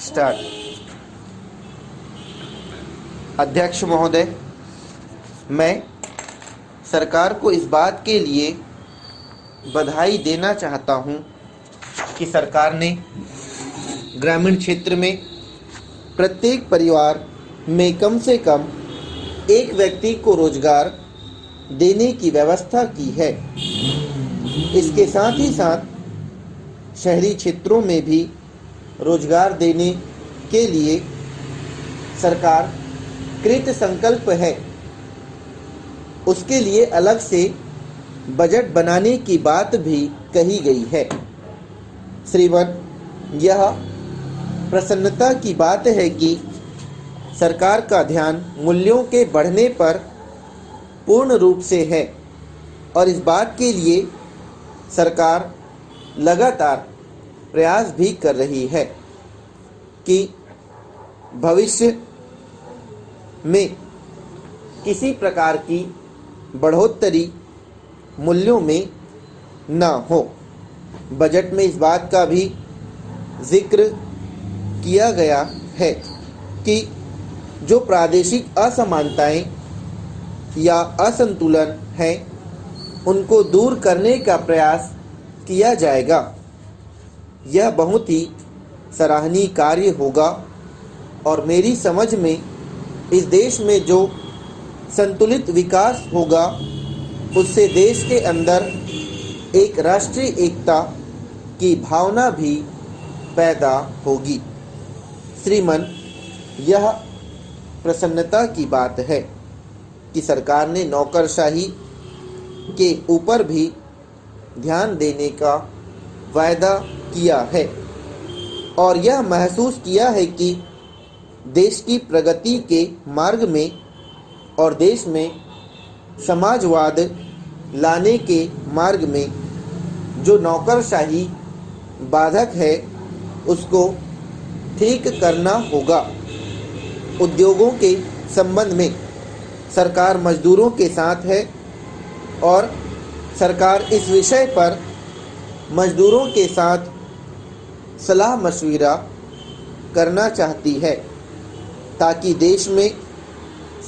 Start. अध्यक्ष महोदय, मैं सरकार को इस बात के लिए बधाई देना चाहता हूं कि सरकार ने ग्रामीण क्षेत्र में प्रत्येक परिवार में कम से कम एक व्यक्ति को रोजगार देने की व्यवस्था की है। इसके साथ ही साथ शहरी क्षेत्रों में भी रोजगार देने के लिए सरकार कृत संकल्प है। उसके लिए अलग से बजट बनाने की बात भी कही गई है। श्रीमान, यह प्रसन्नता की बात है कि सरकार का ध्यान मूल्यों के बढ़ने पर पूर्ण रूप से है और इस बात के लिए सरकार लगातार प्रयास भी कर रही है कि भविष्य में किसी प्रकार की बढ़ोतरी मूल्यों में न हो। बजट में इस बात का भी जिक्र किया गया है कि जो प्रादेशिक असमानताएं या असंतुलन हैं, उनको दूर करने का प्रयास किया जाएगा। यह बहुत ही सराहनीय कार्य होगा और मेरी समझ में इस देश में जो संतुलित विकास होगा, उससे देश के अंदर एक राष्ट्रीय एकता की भावना भी पैदा होगी। श्रीमान, यह प्रसन्नता की बात है कि सरकार ने नौकरशाही के ऊपर भी ध्यान देने का वायदा किया है और यह महसूस किया है कि देश की प्रगति के मार्ग में और देश में समाजवाद लाने के मार्ग में जो नौकरशाही बाधक है, उसको ठीक करना होगा। उद्योगों के संबंध में सरकार मजदूरों के साथ है और सरकार इस विषय पर मजदूरों के साथ सलाह मशविरा करना चाहती है ताकि देश में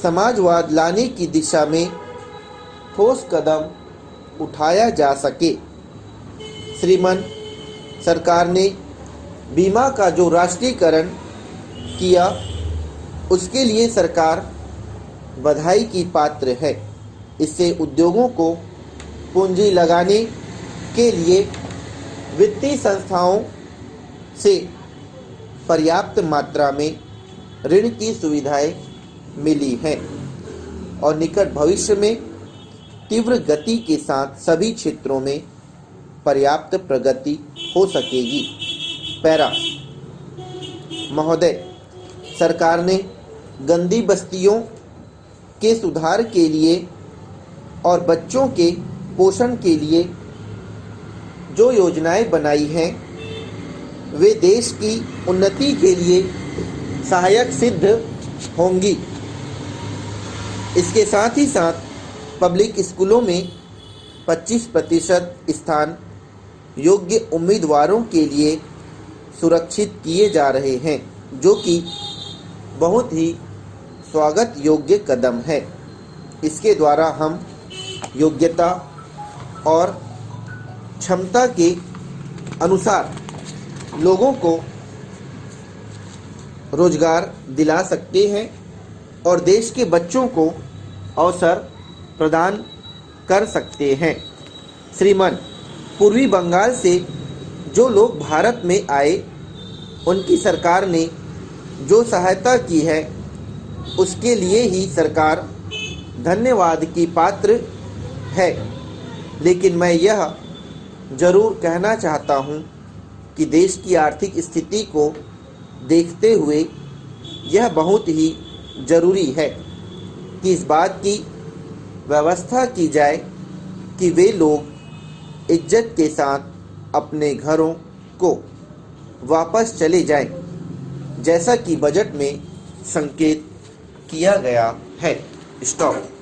समाजवाद लाने की दिशा में ठोस कदम उठाया जा सके। श्रीमान, सरकार ने बीमा का जो राष्ट्रीयकरण किया, उसके लिए सरकार बधाई की पात्र है। इससे उद्योगों को पूंजी लगाने के लिए वित्तीय संस्थाओं से पर्याप्त मात्रा में ऋण की सुविधाएं मिली हैं और निकट भविष्य में तीव्र गति के साथ सभी क्षेत्रों में पर्याप्त प्रगति हो सकेगी। पैरा महोदय, सरकार ने गंदी बस्तियों के सुधार के लिए और बच्चों के पोषण के लिए जो योजनाएं बनाई हैं, वे देश की उन्नति के लिए सहायक सिद्ध होंगी। इसके साथ ही साथ पब्लिक स्कूलों में 25% स्थान योग्य उम्मीदवारों के लिए सुरक्षित किए जा रहे हैं, जो कि बहुत ही स्वागत योग्य कदम है। इसके द्वारा हम योग्यता और क्षमता के अनुसार लोगों को रोजगार दिला सकते हैं और देश के बच्चों को अवसर प्रदान कर सकते हैं। श्रीमान, पूर्वी बंगाल से जो लोग भारत में आए, उनकी सरकार ने जो सहायता की है, उसके लिए ही सरकार धन्यवाद की पात्र है। लेकिन मैं यह जरूर कहना चाहता हूँ कि देश की आर्थिक स्थिति को देखते हुए यह बहुत ही ज़रूरी है कि इस बात की व्यवस्था की जाए कि वे लोग इज्जत के साथ अपने घरों को वापस चले जाएं, जैसा कि बजट में संकेत किया गया है। स्टॉप।